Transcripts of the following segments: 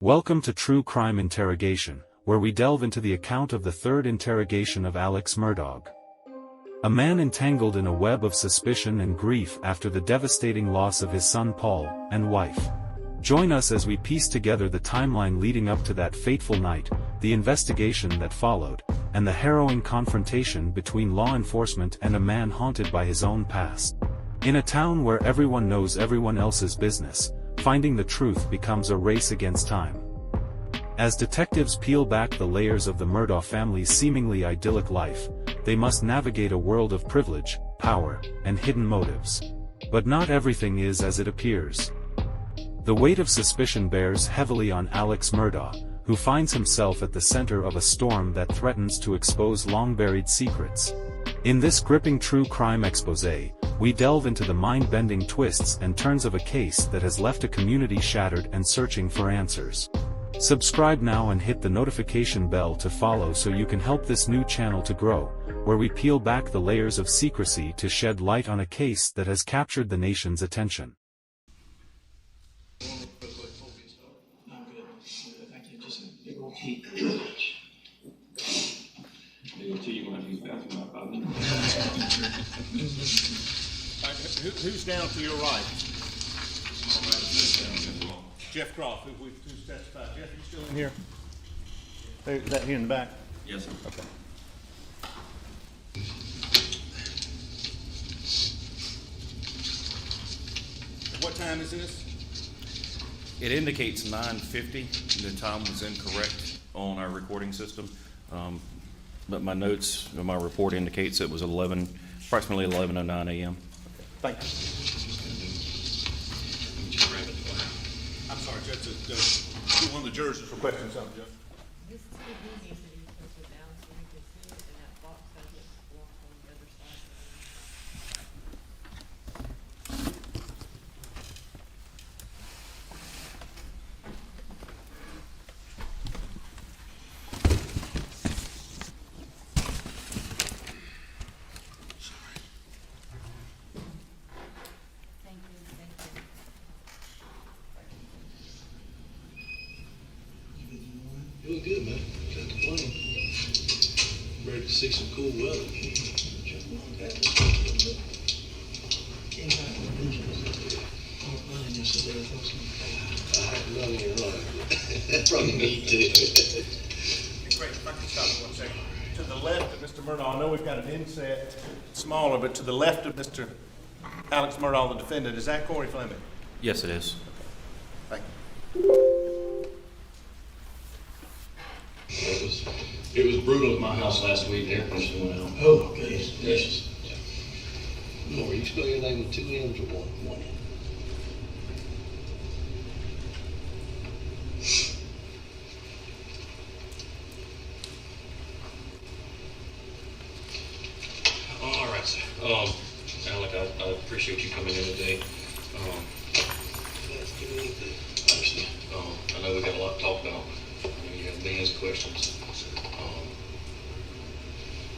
Welcome to True Crime Interrogation, where we delve into the account of the third interrogation of Alex Murdaugh. A man entangled in a web of suspicion and grief after the devastating loss of his son Paul and wife. Join us as we piece together the timeline leading up to that fateful night, the investigation that followed, and the harrowing confrontation between law enforcement and a man haunted by his own past. In a town where everyone knows everyone else's business, finding the truth becomes a race against time. As detectives peel back the layers of the Murdaugh family's seemingly idyllic life, they must navigate a world of privilege, power, and hidden motives. But not everything is as it appears. The weight of suspicion bears heavily on Alex Murdaugh, who finds himself at the center of a storm that threatens to expose long-buried secrets. In this gripping true crime exposé, we delve into the mind-bending twists and turns of a case that has left a community shattered and searching for answers. Subscribe now and hit the notification bell to follow so you can help this new channel to grow, where we peel back the layers of secrecy to shed light on a case that has captured the nation's attention. Who's down to your right? Jeff Croft, who's testified. Jeff, are you still in here? Is that here in the back? Yes, sir. Okay. What time is this? It indicates 9:50. The time was incorrect on our recording system, but my notes, or my report indicates it was approximately 11:09 a.m. Thank you. I'm sorry, Judge. One of the jurors is requesting something, Judge. This TV needs to be tilted down so we can see it, and that box doesn't block on the other side. Thank you. It was good, man. Can't complain. Ready to see some cool weather. I had none in your life. Probably me too. Great, if I can stop for 1 second. To the left of Mr. Murdaugh, I know we've got an inset smaller, but to the left of Mr. Alex Murdaugh, the defendant, is that Corey Fleming? Yes, it is. Thank you. It was brutal at my house last week. The air conditioning went out. Oh, goodness gracious. Corey, you spell your name with 2 M's or one? One M. All right, sir. Alec, I appreciate you coming in today. I understand. I know we've got a lot to talk about. I know you have millions of questions.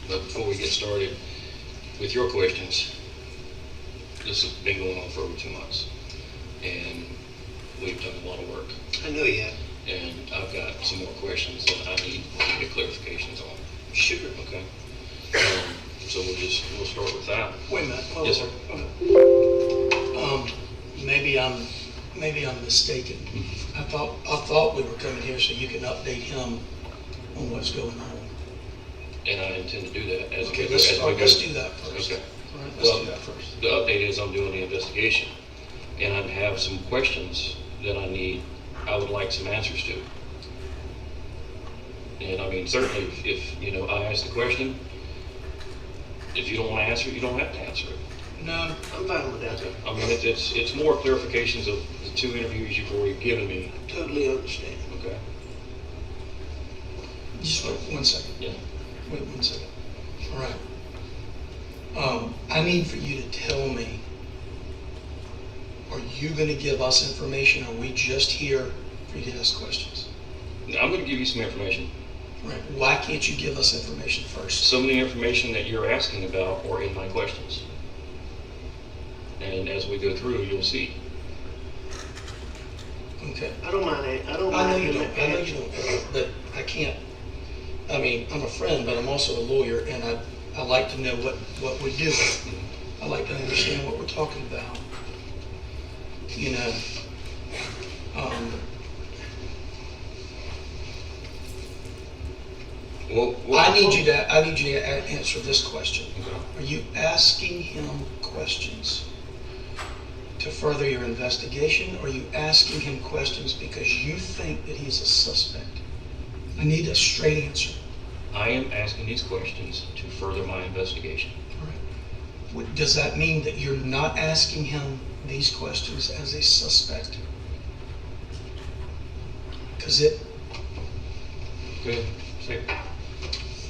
But before we get started with your questions, this has been going on for over 2 months, and we've done a lot of work. I know you have. And I've got some more questions that I need to get clarifications on. Sure. Okay. So we'll start with that. Wait a minute. Hold Yes, on. sir. Maybe I'm mistaken. I thought we were coming here so you can update him on what's going on. And I intend to do that as Okay, we let's go. do that first. Okay. All right, let's do that first. The update is I'm doing the investigation, and I have some questions that I would like some answers to. And I mean, certainly if I ask the question, if you don't want to answer it, you don't have to answer it. No, I'm fine with that. Okay. I mean, it's more clarifications of the 2 interviews you've already given me. Totally understand. Okay. Just wait 1 second. Yeah. Wait 1 second. All right. I need for you to tell me, are you going to give us information, or are we just here for you to ask questions? I'm going to give you some information. Right. Why can't you give us information first? Some of the information that you're asking about are in my questions. And as we go through, you'll see. Okay. I don't mind it. I don't I know mind you him don't, I know you answering. don't, but I can't, I mean, I'm a friend, but I'm also a lawyer, and I like to know what we do. I like to understand what we're talking about. You know, I need you to answer this question. Are you asking him questions to further your investigation, or are you asking him questions because you think that he's a suspect? I need a straight answer. I am asking these questions to further my investigation. All right. Does that mean that you're not asking him these questions as a suspect? Good. Say it.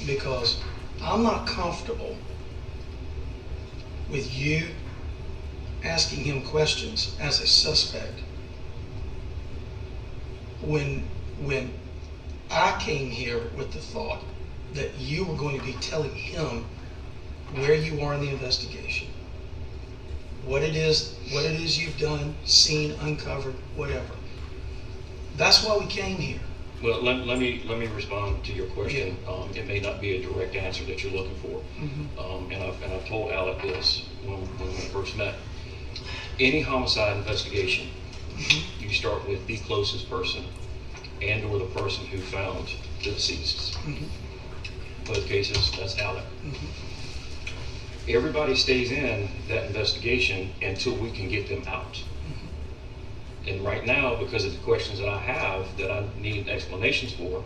Because I'm not comfortable with you asking him questions as a suspect when I came here with the thought that you were going to be telling him where you are in the investigation, what it is you've done, seen, uncovered, whatever. That's why we came here. Well, let me respond to your question. It may not be a direct answer that you're looking for. Mm-hmm. And I've told Alec this when we first met. Any homicide investigation, Mm-hmm. you start with the closest person and or the person who found the deceased. Mm-hmm. Both cases, that's Alec. Mm-hmm. Everybody stays in that investigation until we can get them out. Mm-hmm. And right now, because of the questions that I have that I need explanations for,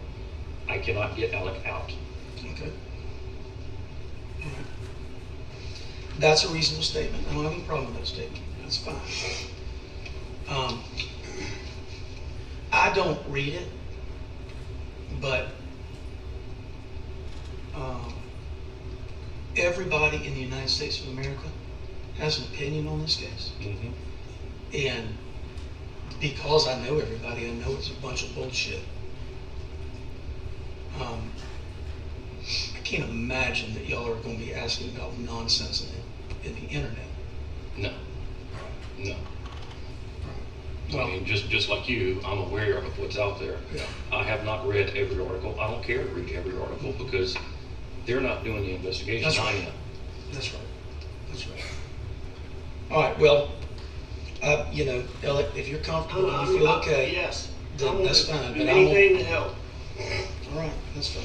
I cannot get Alec out. Okay. All right. That's a reasonable statement. I don't have any problem with that statement. That's fine. I don't read it, but everybody in the United States of America has an opinion on this case. Mm-hmm. And because I know everybody, I know it's a bunch of bullshit. I can't imagine that y'all are going to be asking about nonsense in the internet. No. No. Well, I mean, just like you, I'm aware of what's out there. Yeah. I have not read every article. I don't care to read every article because they're not doing the investigation. That's right. I am. That's right. That's right. All right. Well, you know, Alec, if you're comfortable and you feel okay, Yes. then that's fine. Do But anything to help. all right, that's fine.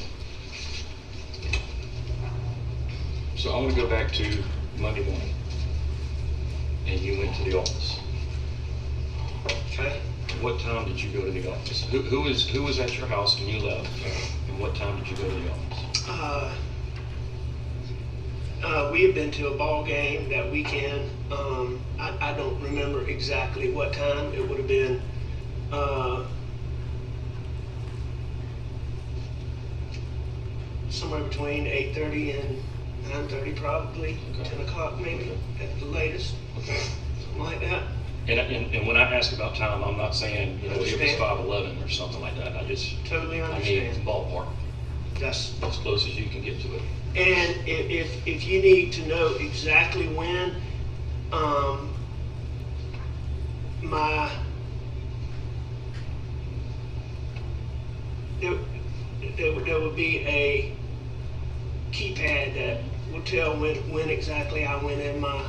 So I'm going to go back to Monday morning, and you went to the office. Okay. What time did you go to the office? Who was at your house when you left, and what time did you go to the office? We had been to a ball game that weekend. I don't remember exactly what time. It would have been somewhere between 8:30 and 9:30, probably. Okay. 10 o'clock maybe at the latest. Okay. Something like that. And when I ask about time, I'm not saying, it was Understand. 5:11 or something like that. I Totally need understand. ballpark, That's as close as you can get to it. And if you need to know exactly when, there would be a keypad that would tell when exactly I went in my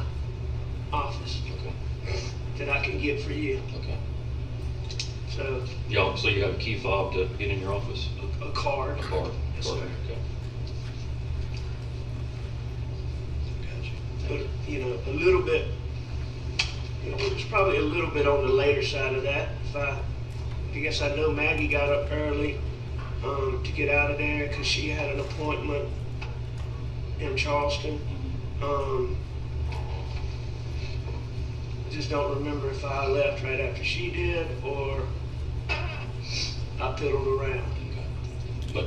office Okay. that I can get for you. Okay. So So you have a key fob to get in your office? a card. A card? Yes, sir. Perfect. Okay. Gotcha. But, you know, a little bit, it's probably a little bit on the later side of that. I guess I know Maggie got up early to get out of there because she had an appointment in Charleston. Just don't remember if I left right after she did or I piddled around. Okay. But,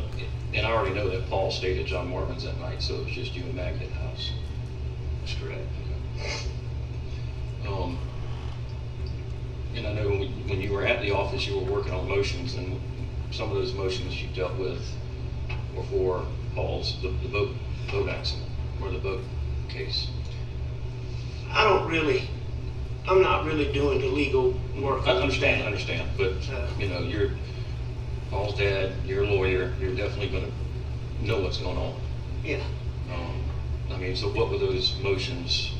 and I already know that Paul stayed at John Marvin's that night, so it was just you and Maggie at the house. That's correct. Okay. And I know when you were at the office, you were working on motions, and some of those motions you dealt with were for Paul's, the boat accident, or the boat case. I don't really I'm not really doing the legal work. I understand, but, you know, you're Paul's dad, you're a lawyer, you're definitely gonna know what's going on. Yeah. I mean, so what were those motions?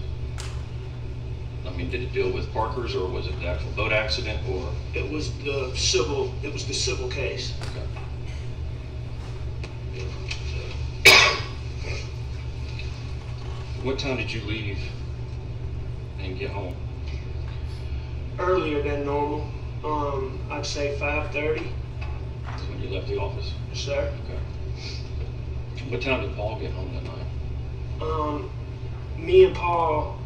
I mean, did it deal with Parker's, or was it the actual boat accident, or? It was the civil case. Okay. What time did you leave and get home? Earlier than normal. I'd say 5:30. That's when you left the office? Yes, sir. Okay. What time did Paul get home that night? Me and Paul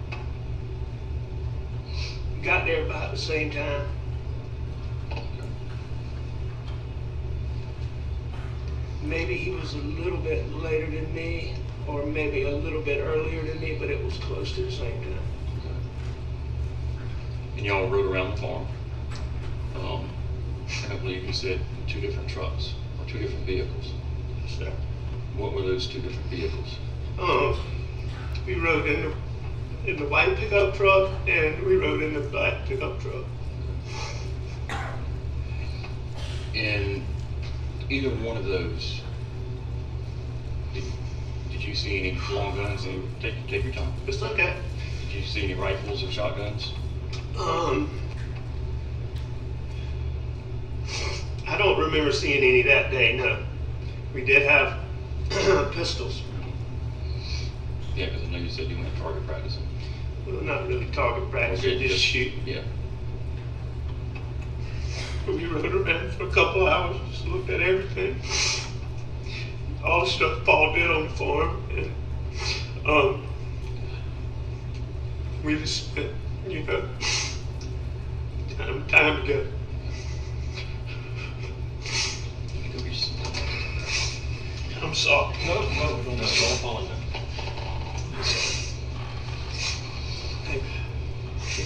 got there about the same time. Maybe he was a little bit later than me, or maybe a little bit earlier than me, but it was close to the same time. Okay. And y'all rode around the farm. I believe you said 2 different trucks, or 2 different vehicles. Yes, sir. What were those 2 different vehicles? We rode in the white pickup truck, and we rode in the black pickup truck. In either one of those, did you see any long guns? Take your time. It's okay. Did you see any rifles or shotguns? I don't remember seeing any that day, no. We did have pistols. Yeah, because I know you said you went target practicing. Well, not really target practice, Okay, just shoot. Yeah. We rode around for a couple hours, just looked at everything. All the stuff Paul did on the farm, and we just spent, you know, time together. I'm sorry. No, don't apologize. Hey,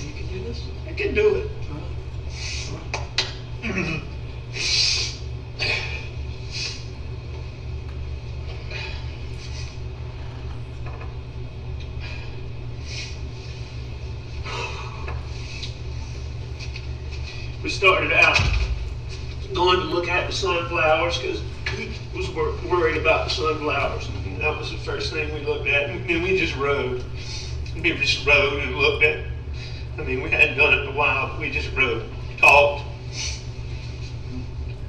you can do this? I can do it. We started out going to look at the sunflowers because he was worried about the sunflowers. That was the first thing we looked at, and then we just rode. We just rode and looked at. I mean, we hadn't done it in a while, but we just rode, talked,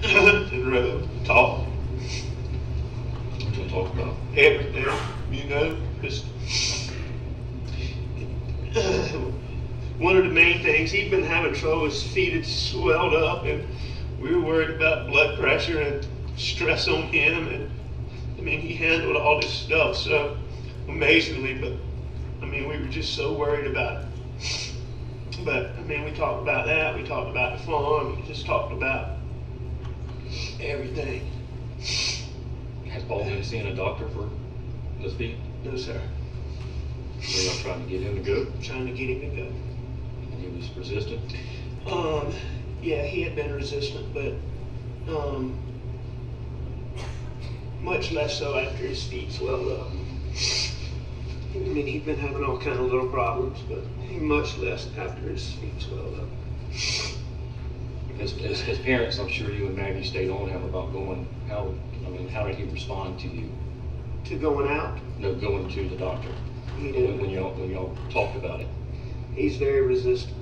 and rode, talked. What you talk about? Everything, you know. Just one of the main things, he'd been having trouble, his feet had swelled up, and we were worried about blood pressure and stress on him. And I mean, he handled all this stuff so amazingly, but I mean, we were just so worried about it. But I mean, we talked about that, we talked about the farm, we just talked about everything. Has Paul been seeing a doctor for his feet? No, sir. So y'all trying to get him to go? Trying to get him to go. And he was resistant? Yeah, he had been resistant, but much less so after his feet swelled up. I mean, he'd been having all kind of little problems, but much less after his feet swelled up. As parents, I'm sure you and Maggie stayed on him about going, how did he respond to you? To going out? No, going to the doctor. He did. When y'all talked about it. He's very resistant.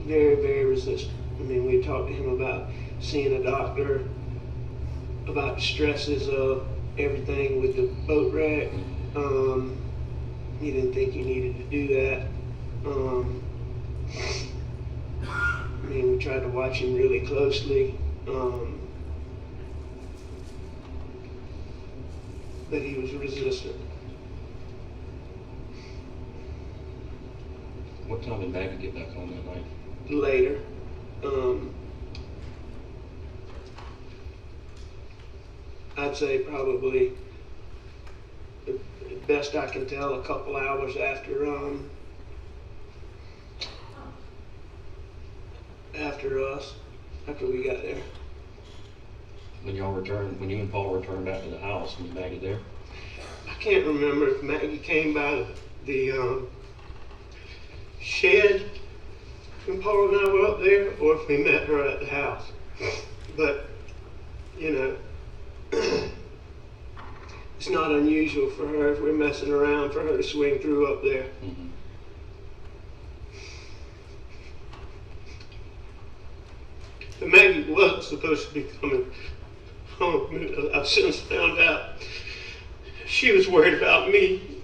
Very, very resistant. I mean, we talked to him about seeing a doctor, about the stresses of everything with the boat wreck. He didn't think he needed to do that. I mean, we tried to watch him really closely. But he was resistant. What time did Maggie get back home that night? Later. I'd say probably, the best I can tell, a couple hours after us, after we got there. When you and Paul returned back to the house, was Maggie there? I can't remember if Maggie came by the shed when Paula and I were up there or if we met her at the house. But, you know, it's not unusual for her, if we're messing around, for her to swing through up there. Mm-hmm. But Maggie wasn't supposed to be coming home. I've since found out she was worried about me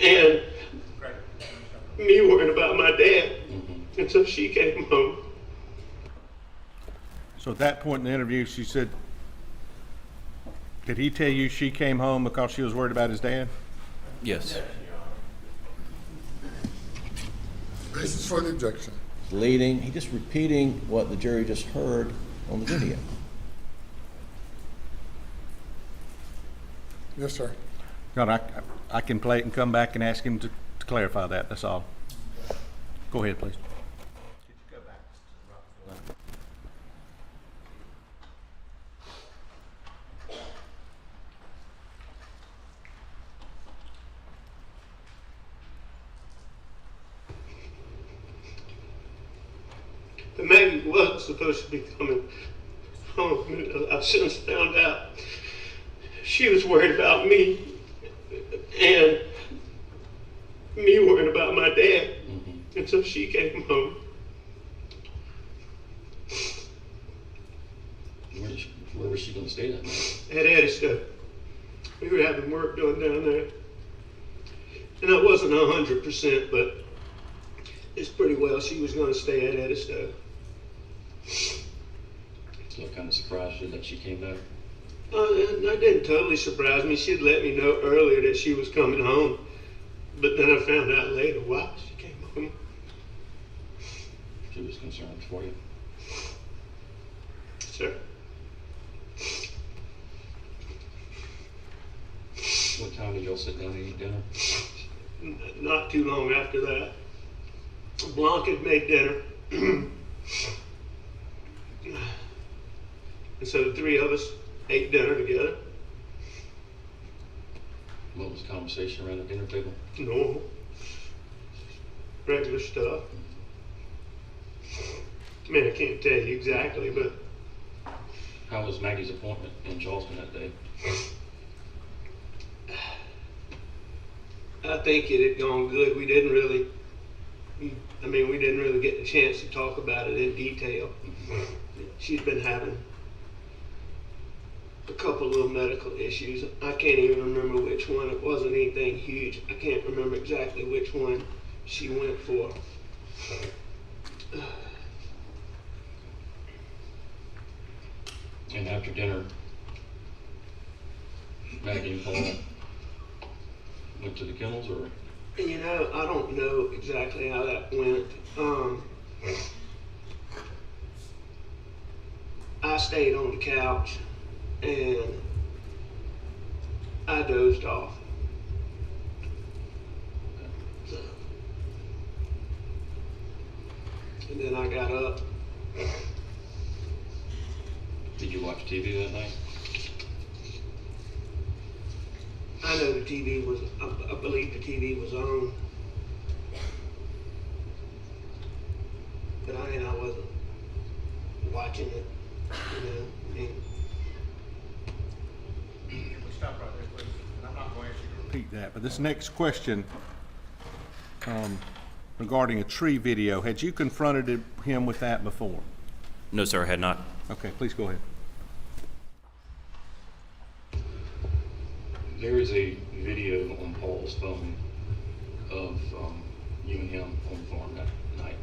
and me worried about my dad. Mm-hmm. And so she came home. So at that point in the interview, she said, did he tell you she came home because she was worried about his dad? Yes. Basis for the objection. Leading, he just repeating what the jury just heard on the video. Yes, sir. God, I can play it and come back and ask him to clarify that, that's all. Go ahead, please. But Maggie wasn't supposed to be coming home. I've since found out she was worried about me and me worried about my dad. Mm-hmm. And so she came home. Where was she going to stay that night? At Edisto. We were having work done down there. And I wasn't 100%, but it's pretty well she was going to stay at Edisto. So it kind of surprised you that she came back? That didn't totally surprise me. She'd let me know earlier that she was coming home. But then I found out later why she came home. She was concerned for you. Sir. What time did y'all sit down to eat dinner? Not too long after that. Blanc had made dinner. And so the three of us ate dinner together. What was the conversation around the dinner table? Normal. Regular stuff. I mean, I can't tell you exactly, but How was Maggie's appointment in Charleston that day? I think it had gone good. We didn't really get the chance to talk about it in detail. She's been having a couple little medical issues. I can't even remember which one. It wasn't anything huge. I can't remember exactly which one she went for. And after dinner, Maggie and Paul went to the kennels, or? And you know, I don't know exactly how that went. I stayed on the couch and I dozed off. So, and then I got up. Did you watch TV that night? I know the TV was, I believe the TV was on. But I wasn't watching it, you know, I mean. We'll stop right there, please. And I'm not going to ask you to repeat that, but this next question regarding a tree video, had you confronted him with that before? No, sir, I had not. Okay, please go ahead. There is a video on Paul's phone of you and him on the farm that night,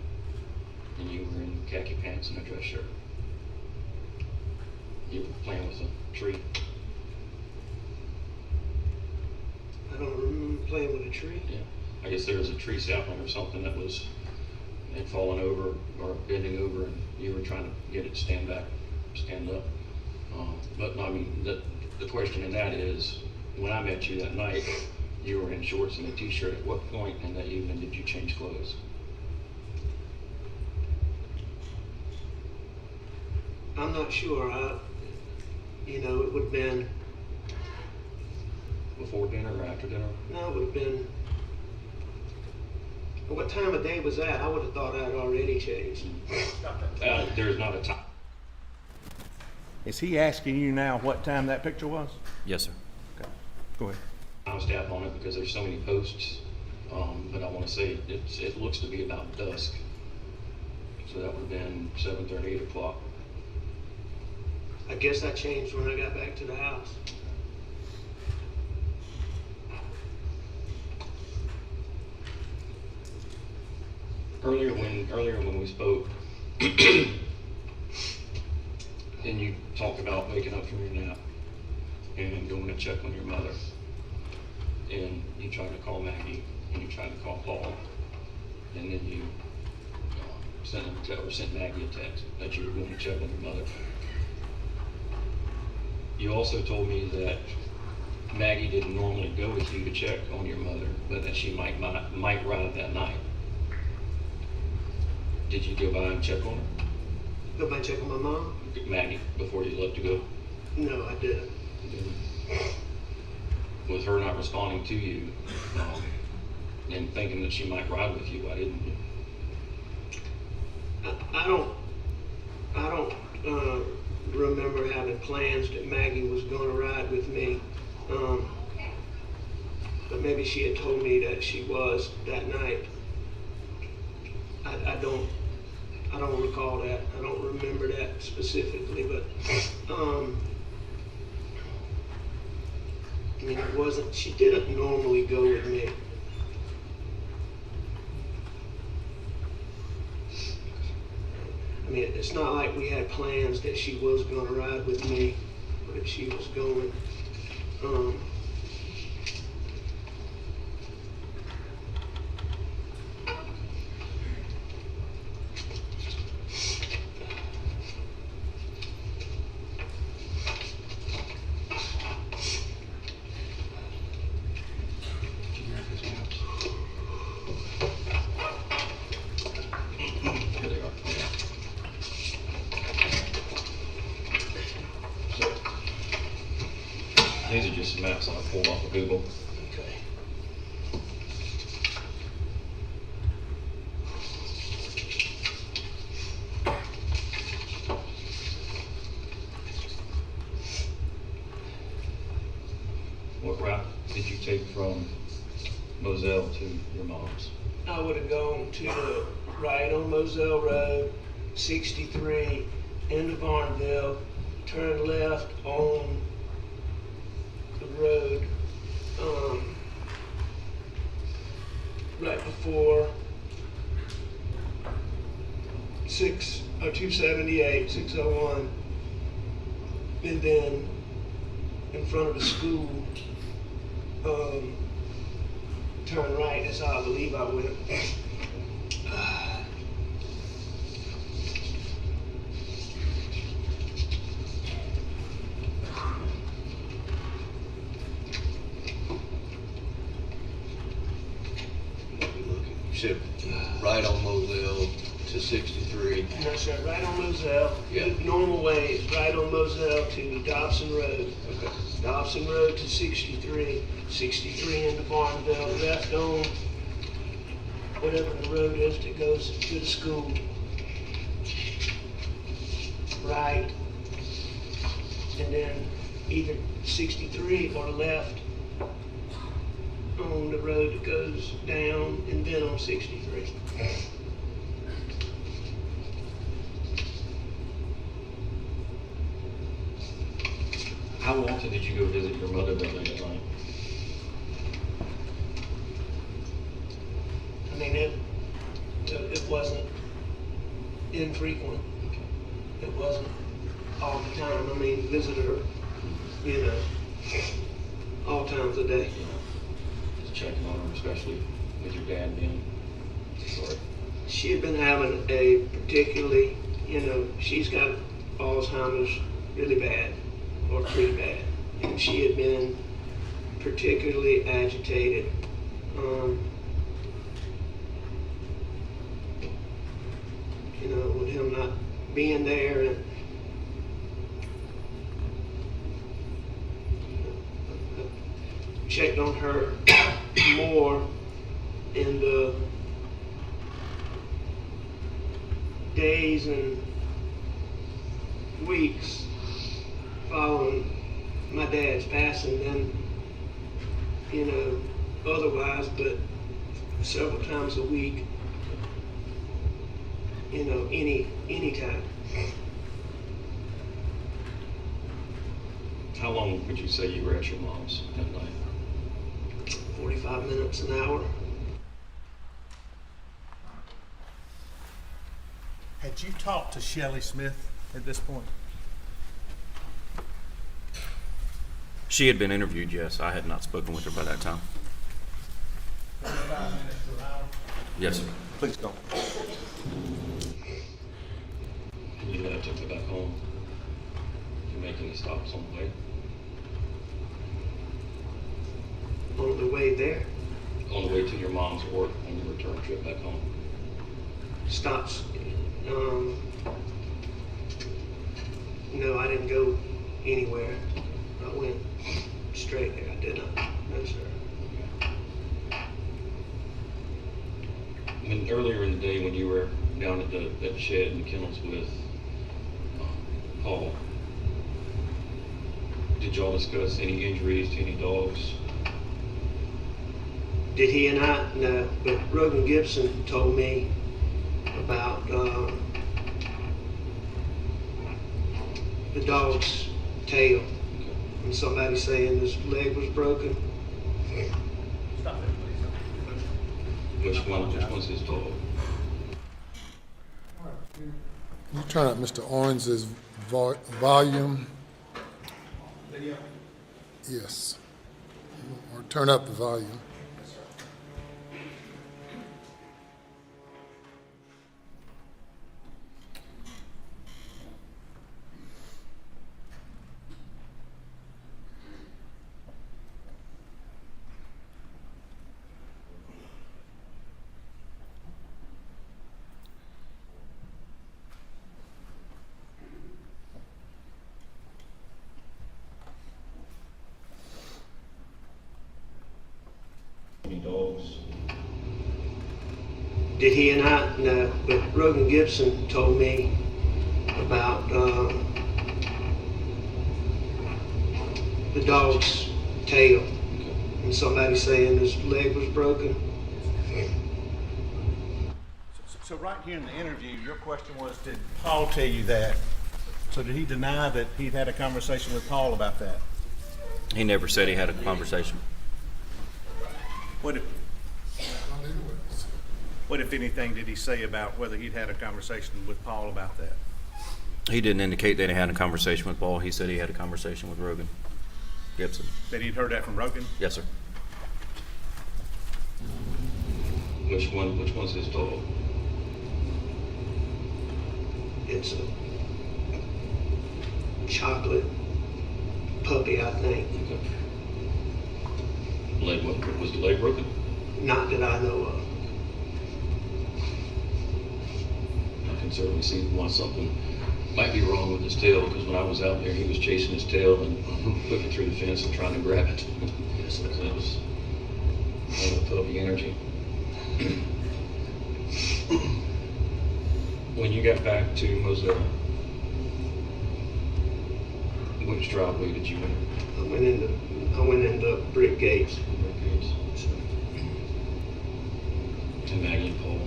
and you were in khaki pants and a dress shirt. You were playing with a tree. I don't remember playing with a tree. Yeah, I guess there was a tree sapling or something that had fallen over or bending over, and you were trying to get it to stand up. But no, I mean, the question in that is, when I met you that night, you were in shorts and a t-shirt. At what point in that evening did you change clothes? I'm not sure. It would have been, Before dinner or after dinner? no, it would have been What time of day was that? I would have thought I had already changed. There's not a time. Is he asking you now what time that picture was? Yes, sir. Okay, go ahead. I was staff on it because there's so many posts, but I want to say it looks to be about dusk. So that would have been 7:30, 8 o'clock. I guess I changed when I got back to the house. Earlier when we spoke, and you talked about waking up from your nap and going to check on your mother, and you tried to call Maggie and you tried to call Paul, and then you sent Maggie a text that you were going to check on your mother. You also told me that Maggie didn't normally go with you to check on your mother, but that she might ride that night. Did you go by and check on her? Go by and check on my mom? Maggie, before you left to go? No, I didn't. Was her not responding to you and thinking that she might ride with you? Why didn't you? I don't remember having plans that Maggie was going to ride with me. But maybe she had told me that she was that night. I don't recall that. I don't remember that specifically, but I mean, it wasn't. She didn't normally go with me. I mean, it's not like we had plans that she was going to ride with me, or that she was going. These are just maps I pulled off of Google. Okay. What route did you take from Moselle to your mom's? I would have gone to the right on Moselle Road, 63, into Barnville, turn left on the road, right before 278, 601, and then in front of the school, turn right. That's how I believe I went. You said right on Moselle to 63. No, sir, right on Moselle. Yeah. The normal way is right on Moselle to Dobson Road. Okay. Dobson Road to 63, 63 into Barnville, left on whatever the road is that goes to the school. Right, and then either 63 or left on the road that goes down, and then on 63. How often did you go visit your mother that late at night? I mean, it wasn't infrequent. It wasn't all the time. I mean, visited her, you know, all times a day. Just checking on her, especially with your dad being short. She had been having a particularly, you know, she's got Alzheimer's really bad, or pretty bad. And she had been particularly agitated. You know, with him not being there, and checked on her more in the days and weeks following my dad's passing than, you know, otherwise, but several times a week, you know, any time. How long would you say you were at your mom's that night? 45 minutes, an hour. Had you talked to Shelley Smith at this point? She had been interviewed, yes. I had not spoken with her by that time. 45 minutes to an hour. Yes, sir. Please go. And you took her back home. Did you make any stops on the way? On the way there, On the way to your mom's work on your return trip back home? stops. No, I didn't go anywhere. I went straight there. I did not. No, sir. When earlier in the day when you were down at the shed in the kennels with Paul, did y'all discuss any injuries to any dogs? Did he and I? No, but Rogan Gibson told me about the dog's tail and somebody saying his leg was broken. Stop there, please. Which one's his dog? You turn up Mr. Owens's volume. Video. Yes. Or turn up the volume. Any dogs? Did he and I? No, but Rogan Gibson told me about the dog's tail and somebody saying his leg was broken. So right here in the interview, your question was, did Paul tell you that? So did he deny that he'd had a conversation with Paul about that? He never said he had a conversation. What if anything did he say about whether he'd had a conversation with Paul about that? He didn't indicate that he had a conversation with Paul. He said he had a conversation with Rogan Gibson. That he'd heard that from Rogan? Yes, sir. Which one's his dog? It's a chocolate puppy, I think. Okay. Was the leg broken? Not that I know of. I can certainly see why something might be wrong with his tail, because when I was out there, he was chasing his tail and looking through the fence and trying to grab it. So it was kind of puppy energy. When you got back to Moselle, which driveway did you enter? I went into brick gates. And Maggie and Paul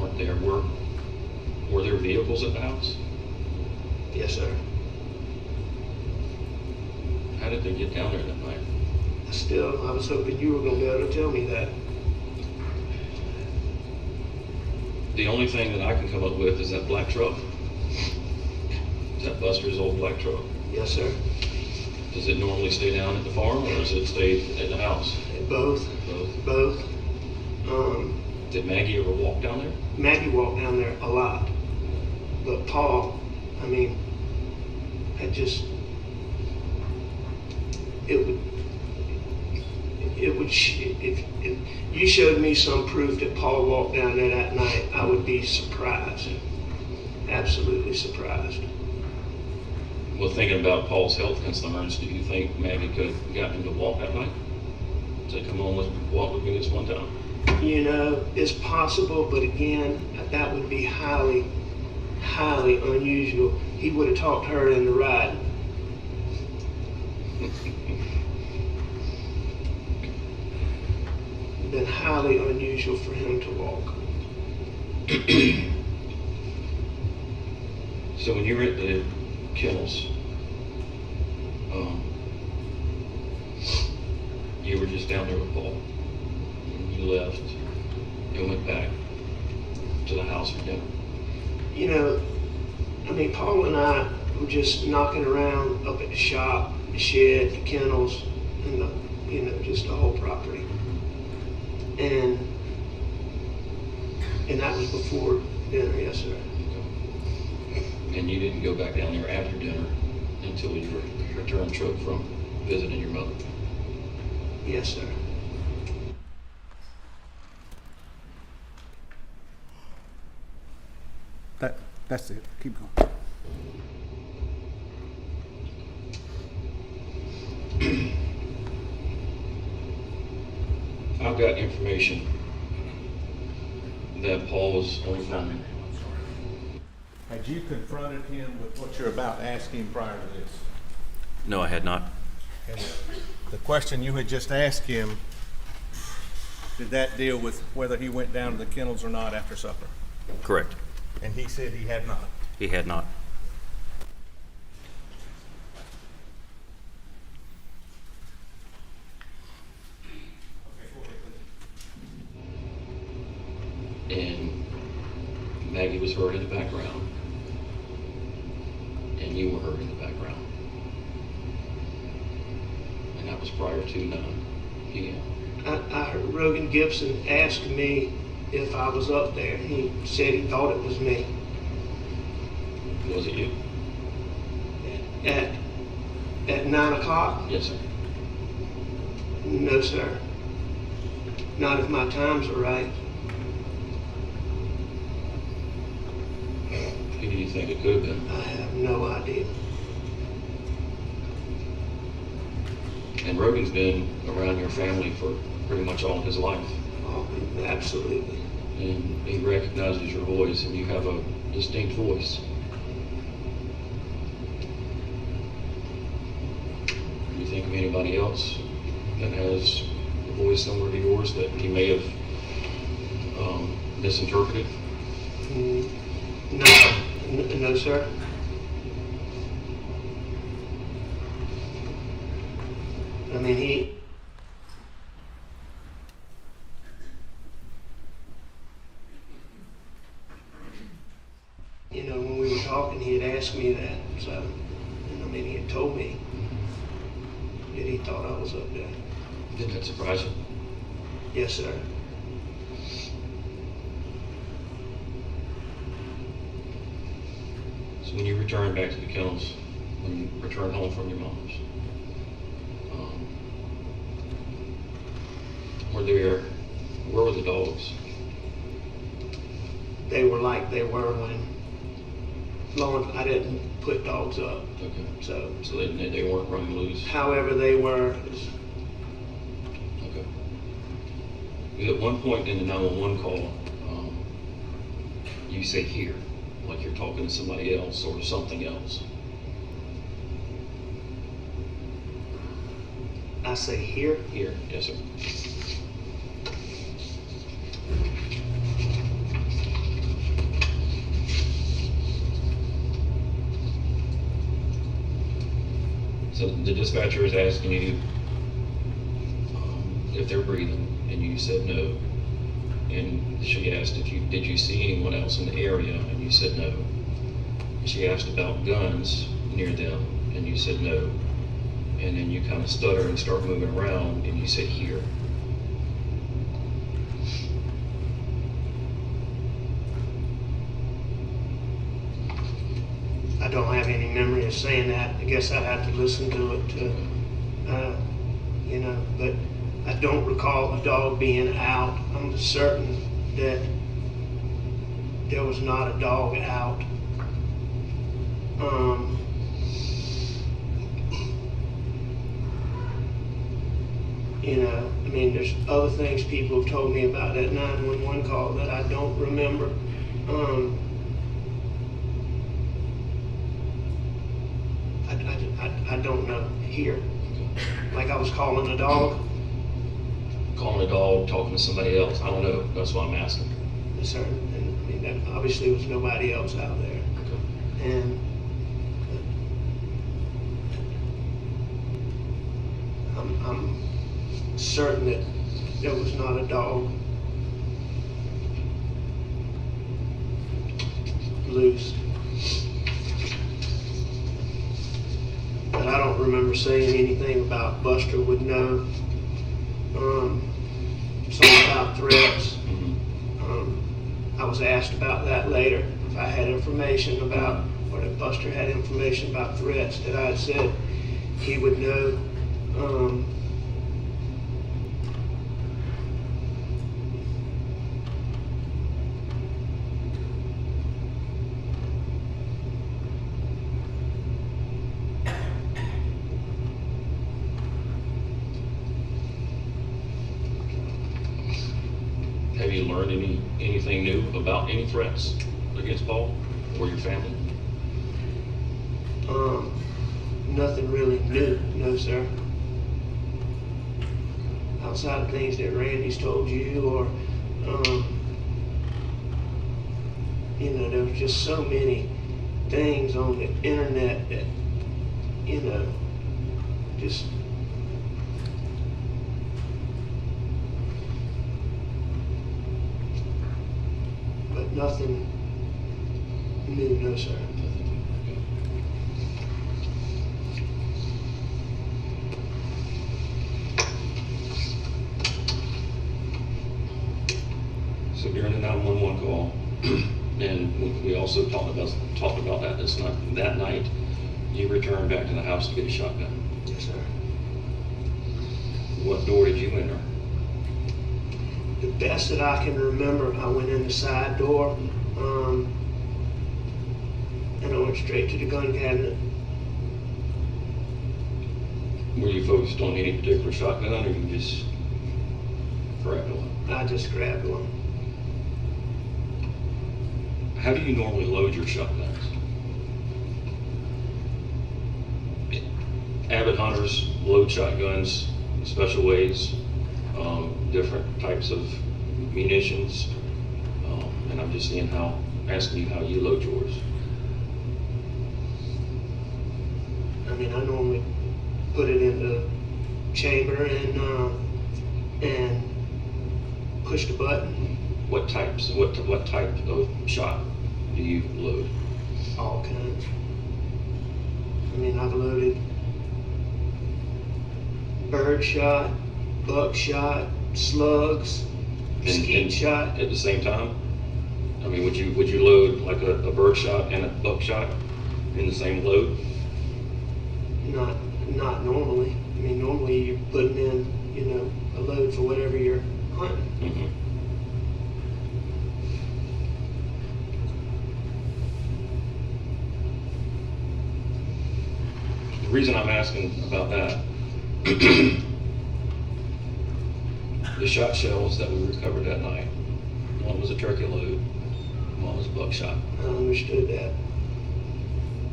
weren't there. Were there vehicles at the house? Yes, sir. How did they get down there that night? I was hoping you were going to be able to tell me that. The only thing that I can come up with is that black truck. Is that Buster's old black truck? Yes, sir. Does it normally stay down at the farm, or does it stay at the house? Both. Both. Did Maggie ever walk down there? Maggie walked down there a lot. But Paul, I mean, if you showed me some proof that Paul walked down there that night, I would be surprised. Absolutely surprised. Well, thinking about Paul's health concerns, do you think Maggie could have gotten him to walk that night? Say, come on, let's walk with me this one time. You know, it's possible, but again, that would be highly highly unusual. He would have talked her into riding. Been highly unusual for him to walk. So when you were at the kennels, you were just down there with Paul. And you left and went back to the house for dinner. You know, I mean, Paul and I were just knocking around up at the shop, the shed, the kennels, and just the whole property. And that was before dinner, yes, sir. And you didn't go back down there after dinner until you returned trip from visiting your mother. Yes, sir. That's it. Keep going. I've got information that Paul was on the phone. Had you confronted him with what you're about to ask him prior to this? No, I had not. And the question you had just asked him, did that deal with whether he went down to the kennels or not after supper? Correct. And he said he had not. He had not. And Maggie was heard in the background. And you were heard in the background. And that was prior to 9 p.m. I heard Rogan Gibson ask me if I was up there. He said he thought it was me. Was it you? At 9 o'clock? Yes, sir. No, sir. Not if my times are right. Who do you think it could have been? I have no idea. And Rogan's been around your family for pretty much all of his life. Oh, absolutely. And he recognizes your voice, and you have a distinct voice. Do you think of anybody else that has a voice similar to yours that he may have misinterpreted? No, sir. I mean, when we were talking, he had asked me that. So, I mean, he had told me that he thought I was up there. Did that surprise you? Yes, sir. So when you returned back to the kennels, when you returned home from your mom's, where were the dogs? They were like they were when I didn't put dogs up. Okay. So they weren't running loose? However they were. Okay. Because at one point in the 911 call, you say here, like you're talking to somebody else or something else. I say here? Here, yes, sir. So the dispatcher is asking you if they're breathing, and you said no. And she asked did you see anyone else in the area, and you said no. She asked about guns near them, and you said no. And then you kind of stutter and start moving around, and you said here. I don't have any memory of saying that. I guess I'd have to listen to it but I don't recall a dog being out. I'm certain that there was not a dog out. I mean, there's other things people have told me about that 911 call that I don't remember. I don't know here. Like I was calling a dog. Calling a dog, talking to somebody else, I don't know, that's what I'm asking. Yes, sir. And I mean, that obviously was nobody else out there. Okay. And I'm certain that there was not a dog loose. But I don't remember saying anything about Buster would know. Something about threats. I was asked about that later. If I had information about, or if Buster had information about threats that I had said he would know. Have you learned anything new about any threats against Paul or your family? Nothing really new, no sir. Outside of things that Randy's told you, or you know, there was just so many things on the internet that, you know, just but nothing new, no sir. So during the 911 call, and we also talked about that this night. That night, you returned back to the house to get a shotgun. Yes, sir. What door did you enter? The best that I can remember, I went in the side door, and I went straight to the gun cabinet. Were you focused on any particular shotgun, or you just grabbed one? I just grabbed one. How do you normally load your shotguns? Avid hunters load shotguns special ways, different types of munitions, and I'm just asking you how you load yours. I mean, I normally put it in the chamber and push the button. What type of shot do you load? All kinds. I mean, I've loaded bird shot, buck shot, slugs, skeet shot. At the same time? I mean, would you load like a bird shot and a buck shot in the same load? Not normally. I mean, normally you're putting in, you know, a load for whatever you're hunting. Mm-hmm. The reason I'm asking about that, the shot shells that we recovered that night, one was a turkey load, one was a buckshot. I understood that.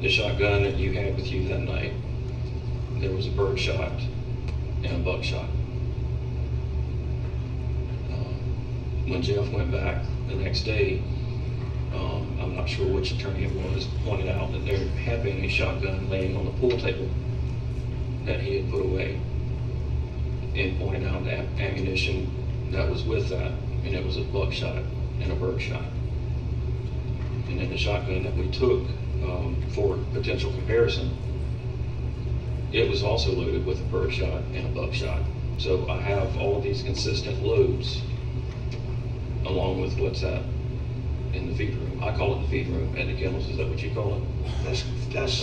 The shotgun that you had with you that night, there was a bird shot and a buckshot. When Jeff went back the next day, I'm not sure which attorney it was, pointed out that there had been a shotgun laying on the pool table that he had put away, and pointed out the ammunition that was with that, and it was a buckshot and a bird shot. And then the shotgun that we took for potential comparison, it was also loaded with a bird shot and a buckshot. So I have all of these consistent loads along with what's that in the feed room. I call it the feed room at the kennels. Is that what you call it? That's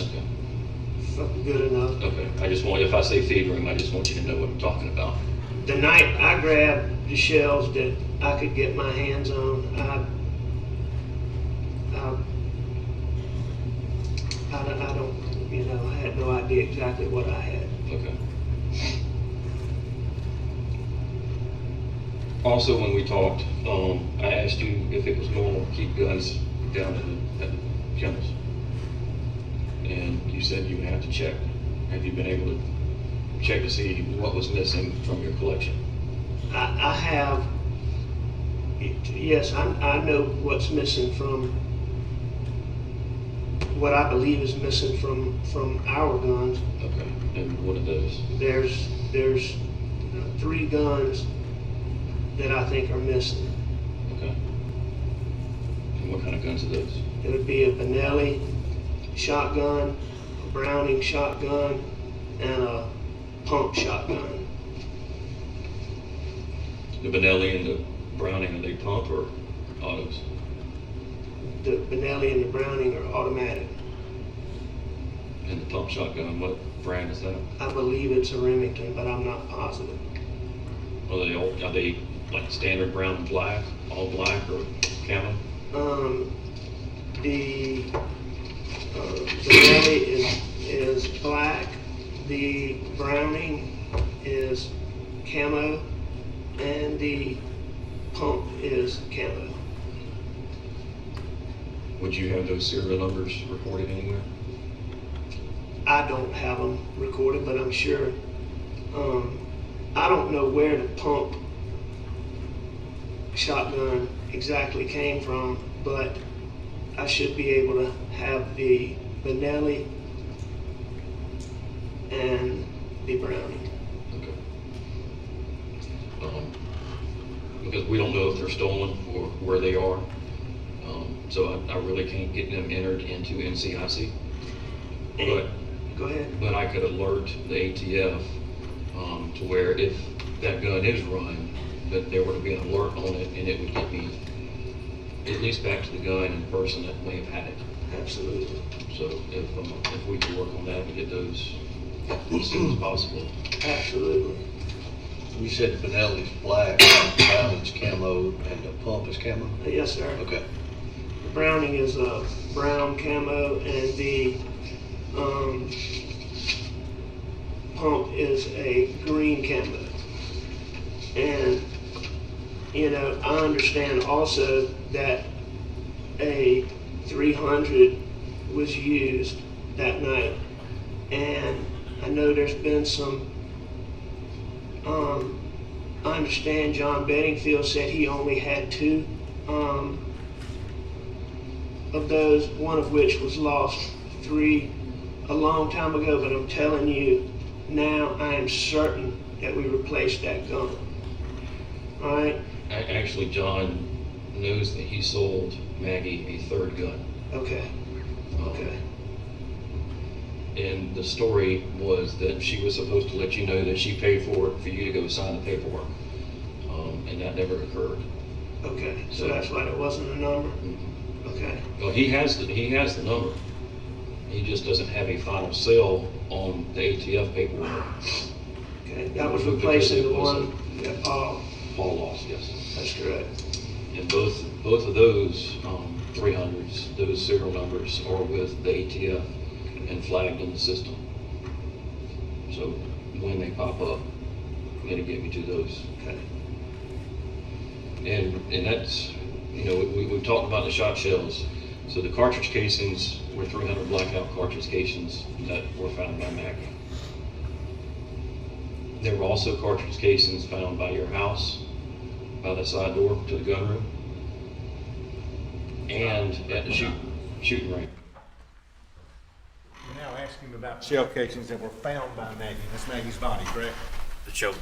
Okay. fucking good enough. Okay. If I say feed room, I just want you to know what I'm talking about. The night I grabbed the shells that I could get my hands on, I don't, you know, I had no idea exactly what I had. Okay. Also, when we talked, I asked you if it was normal to keep guns down at the kennels. And you said you would have to check have you been able to check to see what was missing from your collection? I have, yes, I know what's missing from, what I believe is missing from our guns. Okay, and what are those? There's 3 guns that I think are missing. Okay. And what kind of guns are those? It would be a Benelli shotgun, a Browning shotgun, and a pump shotgun. The Benelli and the Browning, are they pump or autos? The Benelli and the Browning are automatic. And the pump shotgun, what brand is that? I believe it's a Remington, but I'm not positive. Are they like standard brown and black, all black, or camo? The Benelli is black. The Browning is camo, and the pump is camo. Would you have those serial numbers recorded anywhere? I don't have them recorded, but I'm sure. I don't know where the pump shotgun exactly came from, but I should be able to have the Benelli and the Browning. Okay. Because we don't know if they're stolen or where they are. So I really can't get them entered into NCIC. But Go ahead. But I could alert the ATF to where if that gun is run, that there would be an alert on it, and it would get me at least back to the gun and the person that may have had it. Absolutely. So if we could work on that and get those as soon as possible. Absolutely. You said the Benelli's black, the Browning's camo, and the pump is camo? Yes, sir. Okay. The Browning is a brown camo, and the pump is a green camo. And, you know, I understand also that a 300 was used that night. And I know there's been some, I understand John Bedingfield said he only had 2 of those, one of which was lost 3 a long time ago, but I'm telling you, now I am certain that we replaced that gun. All right? Actually, John knows that he sold Maggie a 3rd gun. Okay. Okay. And the story was that she was supposed to let you know that she paid for it for you to go sign the paperwork. And that never occurred. Okay. So that's why there wasn't a number? Mm-hmm. Okay. Well, he has the number. He just doesn't have a final sale on the ATF paperwork. Okay. That was replacing the was one that Paul lost, yes. That's correct. And both of those 300s, those serial numbers are with the ATF and flagged in the system. So when they pop up, it'll get me to those. Okay. And that's, you know, we've talked about the shot shells. So the cartridge casings were 300 blackout cartridge casings that were found by Maggie. There were also cartridge casings found by your house, by the side door to the gun room, and at the shooting range. We're now asking him about shell casings that were found by Maggie. That's Maggie's body, correct?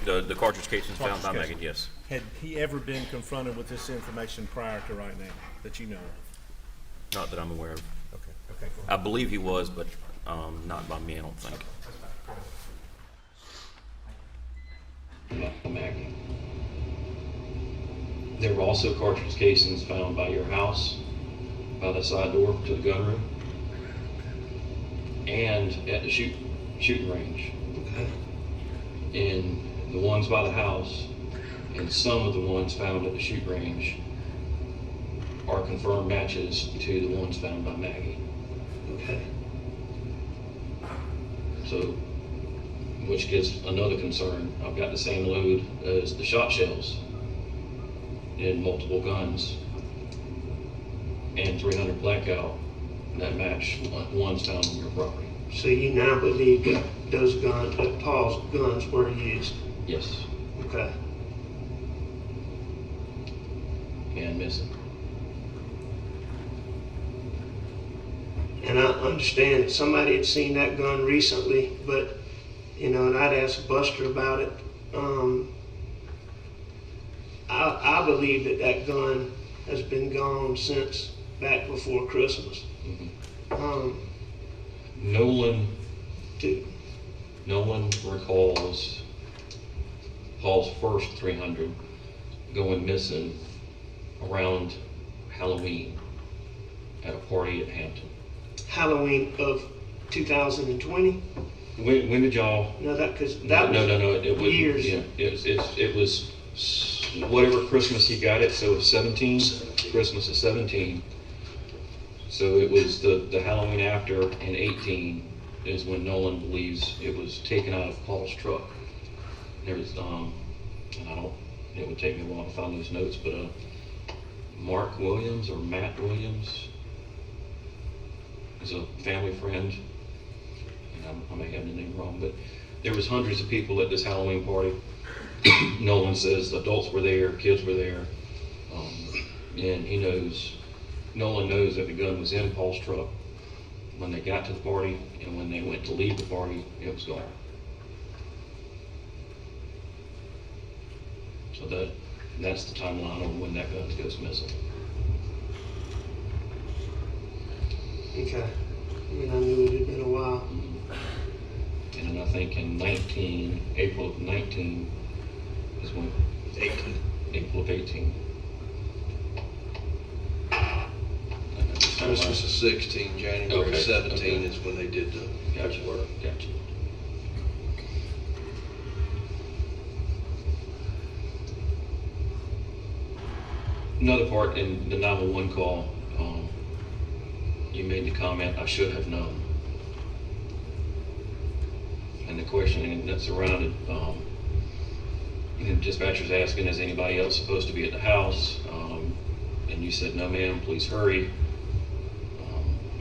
The cartridge casings found by Cartridge Megan, yes. Had he ever been confronted with this information prior to right now that you know of? Not that I'm aware of. Okay, okay, go I ahead. believe he was, but not by me, I don't think. By Maggie. There were also cartridge casings found by your house, by the side door to the gun room, and at the shooting range. And the ones by the house and some of the ones found at the shoot range are confirmed matches to the ones found by Maggie. Okay. So, which gets another concern. I've got the same load as the shot shells in multiple guns and 300 blackout that match ones found on your property. So you now believe that those guns, that Paul's guns were used? Yes, Okay. and missing. And I understand that somebody had seen that gun recently, but, you know, and I'd asked Buster about it. I believe that that gun has been gone since back before Christmas. Nolan To, recalls Paul's first 300 going missing around Halloween at a party at Hampton. Halloween of 2020? When did y'all? No, because that No. was It was years. Yeah, it was whatever Christmas he got it. So it was 17. Christmas is 17. So it was the Halloween after in 18 is when Nolan believes it was taken out of Paul's truck. There was and I don't. It would take me a while to find those notes, but Mark Williams or Matt Williams is a family friend. I may have the name wrong, but there was hundreds of people at this Halloween party. Nolan says adults were there, kids were there, and Nolan knows that the gun was in Paul's truck when they got to the party, and when they went to leave the party, it was gone. So that's the timeline on when that gun goes missing. Okay. I mean, I knew it had been a while. And then I think in April of 19 is when. 18. April of 18. Christmas is 16, January Okay, 17 okay. is when they did the Gotcha. work. Gotcha. Another part in the 911 call, you made the comment, "I should have known." And the questioning that surrounded, the dispatcher's asking, "Is anybody else supposed to be at the house?" And you said, "No, ma'am, please hurry."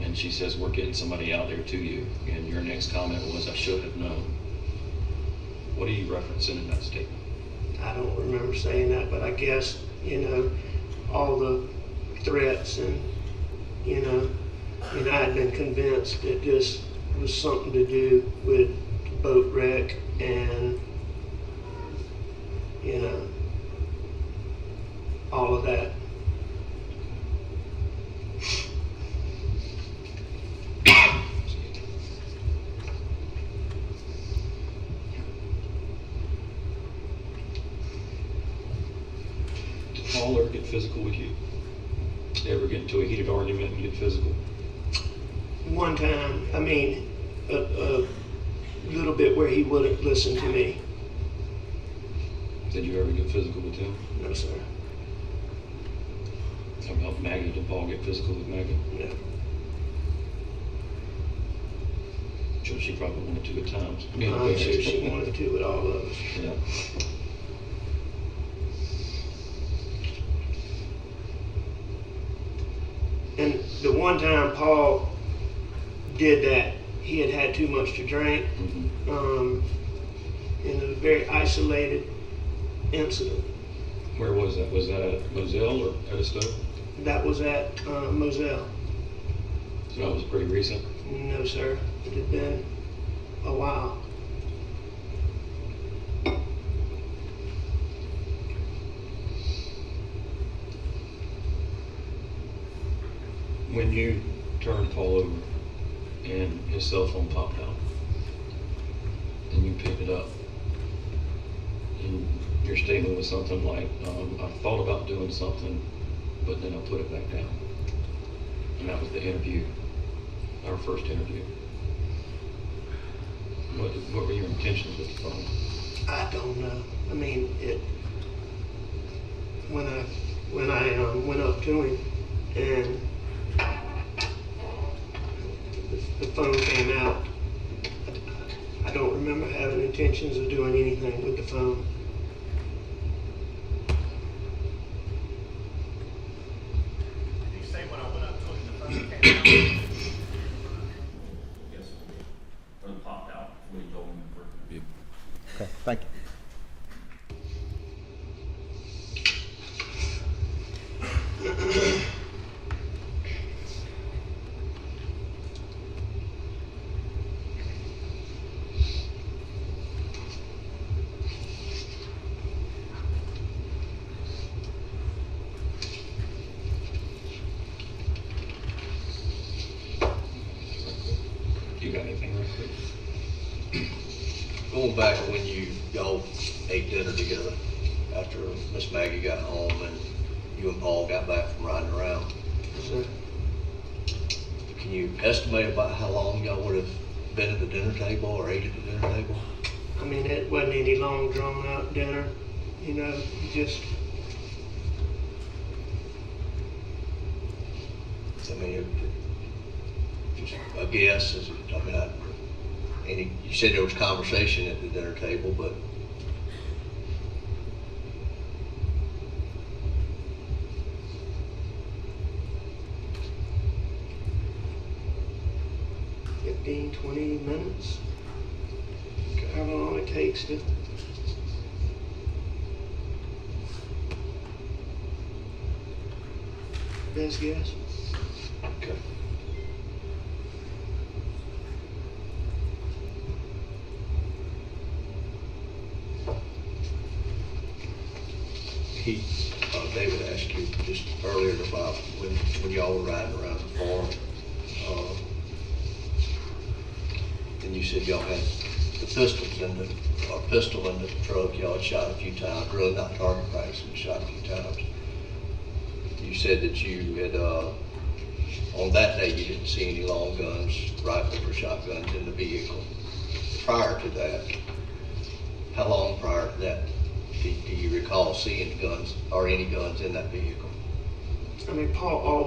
And she says, "We're getting somebody out there to you." And your next comment was, "I should have known." What are you referencing in that statement? I don't remember saying that, but I guess, all the threats and, I had been convinced that this was something to do with the boat wreck and, all of that. Did Paul ever get physical with you? Ever get into a heated argument and get physical? One time, a little bit where he wouldn't listen to me. Did you ever get physical with him? No, sir. How about Maggie? Did Paul get physical with Maggie? No. Sure, she probably wanted to at times. I'm sure she wanted to with all of us. Yeah. And the one time Paul did that, he had had too much to drink. Mm-hmm. In a very isolated incident. Where was that? Was that at Moselle or at a stove? That was at Moselle. So that was pretty recent. No, sir. It had been a while. When you turned Paul over and his cell phone popped out and you picked it up, and your statement was something like, "I thought about doing something, but then I put it back down." And that was the interview, our first interview. What were your intentions with the phone? I don't know. When I went up to him and the phone came out, I don't remember having intentions of doing anything with the phone. Did you say when I went up to him, the phone came out? Yes. Okay, thank you. You got anything real quick? Going back when y'all ate dinner together after Miss Maggie got home and you and Paul got back from riding around. Can you estimate about how long y'all would have been at the dinner table or ate at the dinner table? I mean, it wasn't any long drawn out dinner, you know, just, I mean, just a guess, I mean, you said there was conversation at the dinner table, but $15, 20 minutes, however long it takes to. Best guess. okay. David asked you just earlier about when y'all were riding around the farm, and you said y'all had the pistol in the truck. Y'all had shot a few times, really not target practice, but shot a few times. You said that you had on that day you didn't see any long guns, rifles or shotguns in the vehicle. Prior to that, how long prior to that do you recall seeing guns or any guns in that vehicle? I mean, Paul always